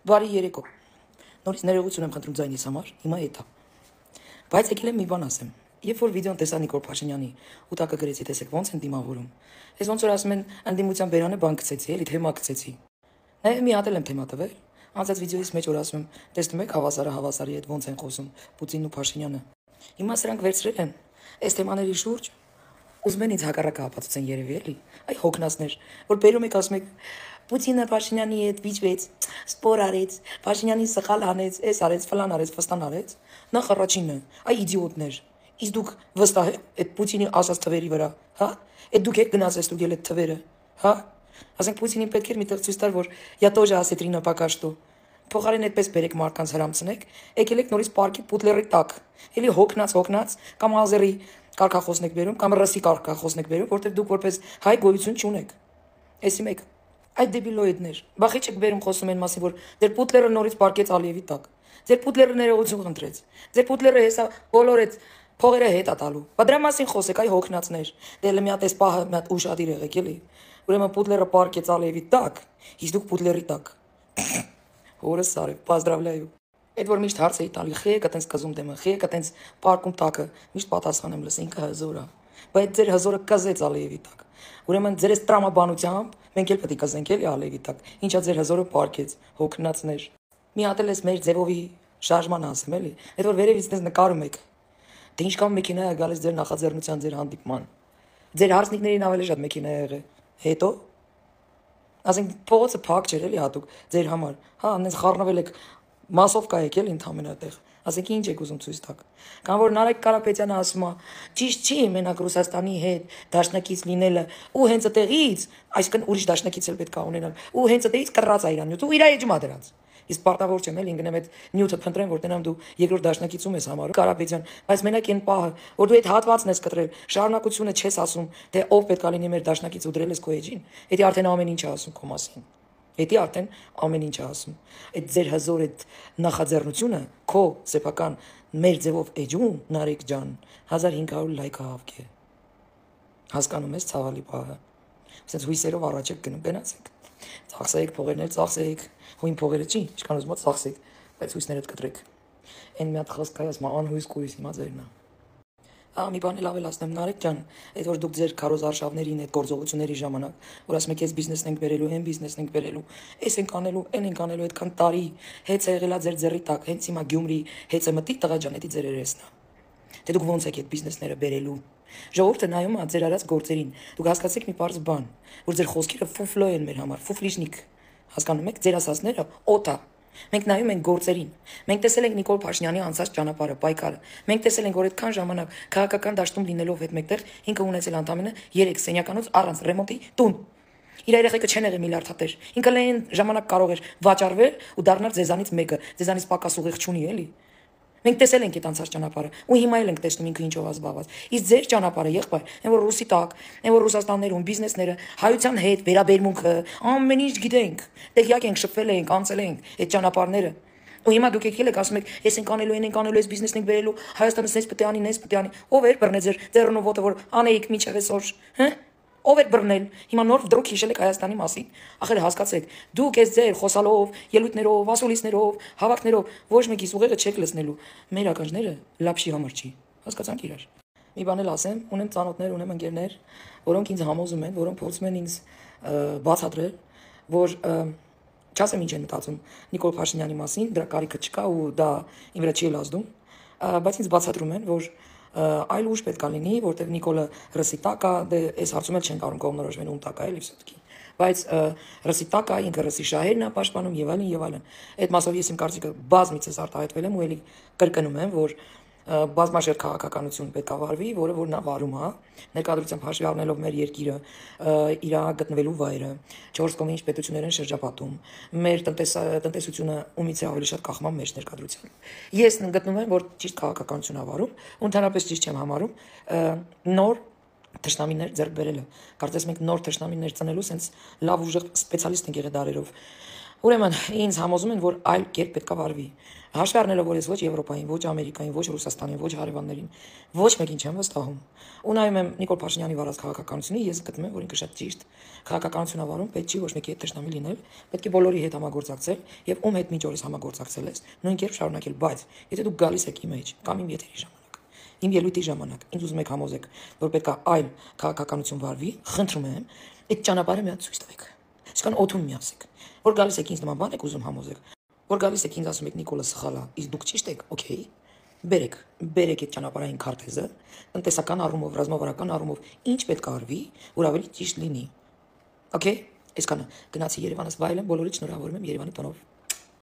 Բարի երեկո։ Նորից ներողություն եմ խնդրում ձայնից համար, հիմա էտա։ Բայց եկել եմ մի բան ասեմ։ Երբ որ վիդեոն տեսա Նիկոլ Փաշինյանի ու տակը գրեցի, տեսեք ոնց են դիմավորում։ Ես ոնց որ ասում են, ընդդիմության բերանը բան գցեցի, էլի թեմա գցեցի։ Նաև մի հատ եմ թեմա տվել։ Անցած վիդեոյից մեջ որ ասում եմ, տեսնում եք հավասարի հետ ոնց են խոսում Պուտինն ու Փաշինյանը։ Հիմա սրանք վերցրել են այս թեմաների շուրջ ուզում են ինձ հակառակը ապացուցեն երևի էլի, այ հոգնածներ, որ բերում եք ասում եք Պուտինը Փաշինյանի հետ վիճվեց, սպոր արեց, Փաշինյանին սխալ անեց, էս արեց, ֆլան արեց, ֆստան արեց, նախ առաջինը, այ իդիոտներ, իսկ դուք վստահ եք այդ Պուտինի ասած թվերի վրա, հա, այդ դուք եք գնացել ստուգել այդ թվերը, հա, ասենք Պուտինին պետք էր մի տեղ ցույց տալ, որ я тоже осетрина пока что, փոխարեն այդպես բերեք մարկանց հրամցնեք, եկել եք նորից պարկի Պուտլերի տակ, էլի հոգնած, կամ ազերի կարգախոսն եք բերում, կամ ռսի կարգախոսն եք բերում, որտեղ դուք որպես հայ գոյություն չունեք։ Էսի մեկ այդ դեբիլոիդներ, բախի չեք բերում խոսում են մասին, որ դեր Պուտլերը նորից պարկեց Ալիևի տակ։ Ձեր Պուտլերը ներողություն խնդրեց։ Ձեր Պուտլերը հեսա բոլորեց փողերը հետ ատալու։ Բա դրա մասին խոսեք, այ հոգնածներ։ Դե մի հատ էս պահը մի հատ ուշադիր եղեք, էլի։ Ուրեմն Պուտլերը պարկեց Ալիևի տակ, իսկ դուք Պուտլերի տակ։ Հորս սարե, поздравляю։ Այդ որ միշտ հարց էի տալի, խիեք այտենց կզում դեմը, խիեք այտենց պարկում տակը, միշտ պատասխանեմ լս, ինքը հզոր է։ Բայց ձեր հզորը կզեց Ալիևի տակ։ Ուրեմն ձեր այս տրամաբանությամբ մենք էլ պետք է կզենք էլի Ալիևի տակ։ Ինչա ձեր հզորը պարկեց, հոգնածներ։ Մի հատ էլ էս մեր ձևովի շարժման ասեմ էլի։ Այդ որ վերևից դες նկարում եք։ Դե ինչքան մեքենա է գալիս ձեր նախաձեռնության ձեր հանդիպման։ Ձեր հարսնիկներին ավելի շատ մեքենա է եղել։ Հետո ասենք փողոցը փակ չէր էլի հատուկ ձեր համար։ Հա, այնպես խառնվել եք մասով կա եկել ընդհանրապես այդտեղ։ Ասենք ինչ եք ուզում ցույց տաք։ Կամ որ Նարեկ Կարապետյանը ասում է, ճիշտ չի մենակ Ռուսաստանի հետ դաշնակից լինելը, ու հենց այդտեղից, այսինքն ուրիշ դաշնակից էլ պետք է ունենալ, ու հենց այդտեղից կռած է իրան նյութ, ու իր էջմա դրանց։ Իսկ պարտավոր չեմ էլի ինգնեմ այդ նյութը փնտրեմ, որ տենամ դու երկրորդ դաշնակիցում ես համարում Կարապետյան, բայց մենակ այն պահը, որ դու այդ հատվածն ես կտրել, շարունակությունը չես ասում, թե ով պետք է լինի մեր դաշնակից ու դրել ես քո էջին, դա արդեն ամեն ինչ է ասում քո մասին։ Դա արդեն ամեն ինչ է ասում։ Այդ ձեր հզոր այդ նախաձեռնությունը քո սեփական մեր ձևով էջում Նարեկ ջան 1500 լայք հավաք է։ Հասկանում ես ցավալի բառը։ Ասենց հույսերով առաջ եք գնում, գնացեք։ Ծախսեք փողերներ, ծախսեք, հույն փողերը չի, ինչքան ուզում եք ծախսեք, բայց հույսներդ կտրեք։ Այն մի հատ խոսք կա, ասում անհույս կույս հիմա ձերն է։ Մի բան էլ ավելացնեմ Նարեկ ջան, այդ որ դուք ձեր քարոզարշավներին այդ գործողությունների ժամանակ, որ ասում եք ես բիզնեսն ենք բերելու, այն բիզնեսն ենք բերելու, այս ենք անելու, այն ենք անելու, այդքան տարի հեծը եղելա ձեր ձեռի տակ, հենց հիմա Գյումրի հեծը մտի տղա ջան, դա ձեր երեսն է։ Դե դուք ո՞նց եք այդ բիզնեսները բերելու։ Ժողովուրդը նայում է ձեր արած գործերին։ Դուք հասկացեք մի պարզ բան, որ ձեր խոսքերը ֆուֆլո են մեր համար, ֆուֆլիշնիկ։ Հասկանում եք, ձեր ասածները օտա։ Մենք նայում ենք գործերին։ Մենք տեսել ենք Նիկոլ Փաշինյանի անցած ճանապարհը, պայքարը։ Մենք տեսել ենք, որ այդքան ժամանակ քաղաքական դաշտում լինելով հետ մեկտեղ ինքը ունեցել ընդամենը 3 սենյականոց առանց ռեմոնտի տուն։ Իր երեխեքը չեն եղել միլիարդատեր։ Ինքը լայն ժամանակ կարող էր վաճառվել ու դառնալ ձեզանից մեկը, ձեզանից պակաս ուղիղ չունի էլի։ Մենք տեսել ենք այդ անցած ճանապարհը ու հիմա էլ ենք տեսնում ինքը ինչով ազբաղված։ Իսկ ձեր ճանապարհը եղբայր, այն որ ռուսի տակ, այն որ Ռուսաստաններում բիզնեսները, հայության հետ վերաբերմունքը, ամեն ինչ գիտենք։ Տեղյակ ենք, շփվել ենք, անցել ենք այդ ճանապարհները։ Ու հիմա դուք եկել եք ասում եք, ես ենք անելու, այն ենք անելու, այս բիզնեսն ենք բերելու, Հայաստանը sense պետք է անի, նես պետք է անի։ Ով էր բռնել ձեր ձեռն ու ոտը, որ անեիք միջև այսօր, հա։ Ով էր բռնել։ Հիմա նոր դրոք հիշել եք Հայաստանի մասին։ Ախր հասկացեք, դուք այս ձեր խոսալով, ելույթներով, ասուլիսներով, հավաքներով ոչ մեկիս ուղեղը չեք լցնելու։ Մեր ականջները լապշի համար չի։ Հասկացանք իրար։ Մի բան էլ ասեմ, ունեմ ծանոթներ, ունեմ ընկերներ, որոնք ինձ համոզում են, որոնք փորձում են ինձ բացատրել, որ չասեմ ինչ են մտածում Նիկոլ Փաշինյանի մասին, դրա կարիքը չկա ու դա իմ վրա չի էլ ազդում, բայց ինձ բացատրում են, որ այլ ուժ պետք է լինի, որտեղ Նիկոլը ռսի տակ է, դե այս հարցում էլ չեն կարող կողմնորոշվել ում տակ է, էլի все-таки։ Բայց ռսի տակ է, ինքը ռսի շահերն է պաշտպանում եւ այլն եւ այլն։ Այդ մասով ես իմ կարծիքը բազմիցս արտահայտվել եմ ու էլի կրկնում եմ, որ բազմաշերտ քաղաքականություն պետք է վարվի, որը որ նա վարում է, ներկայությամբ հաշվի առնելով մեր երկիրը, իր գտնվելու վայրը, 4 կողմի պետություններ են շրջապատում, մեր տնտեսությունը ումից է ավելի շատ կախվում մեր ներկայությամբ։ Ես գտնում եմ, որ ճիշտ քաղաքականություն է վարում, ու ընդհանրապես ճիշտ չեմ համարում նոր թշնամիներ ձեռք բերելը։ Կարծես մենք նոր թշնամիներ ծնելու sense լավ ուժեղ սպեցիալիստ ենք եղել դարերով։ Ուրեմն ինձ համոզում են, որ այլ կերպ պետք է վարվի։ Հաշվի առնելով, որ ես ոչ Եվրոպային, ոչ Ամերիկային, ոչ Ռուսաստանին, ոչ հարևաններին, ոչ մեկին չեմ վստահում։ Ու նայում եմ Նիկոլ Փաշինյանի վարած քաղաքականությունին, ես գտնում եմ, որ ինքը շատ ճիշտ քաղաքականություն է վարում, պետք չի ոչ մեկի հետ թշնամի լինել, պետք է բոլորի հետ համագործակցել եւ ում հետ մինչ օրս համագործակցել ես, նույն կերպ շարունակել, բայց եթե դուք գալիս եք իմ մեջ կամ իմ եթերի ժամանակ, իմ ելույթի ժամանակ, ինձ ուզում եք համոզեք, որ պետք է այլ քաղաքականություն վարվի, խնդրում եմ, այդ ճանապարհը մի հատ ցույց տվեք։ Այսքան օթում միացեք։ Որ գալիս եք ինձ նման բան եք ուզում համոզեք։ Որ գալիս եք ինձ ասում եք Նիկոլը սխալ է, իսկ դուք ճիշտ եք, օքեյ։ Բերեք այդ ճանապարհային քարտեզը, տնտեսական առումով, ռազմավարական առումով, ինչ պետք է արվի, որ ավելի ճիշտ լինի։ Okay, այսքանը գնացի Երևանից վայելեմ, բոլորիդ շնորհավորում եմ Երևանի տոնով։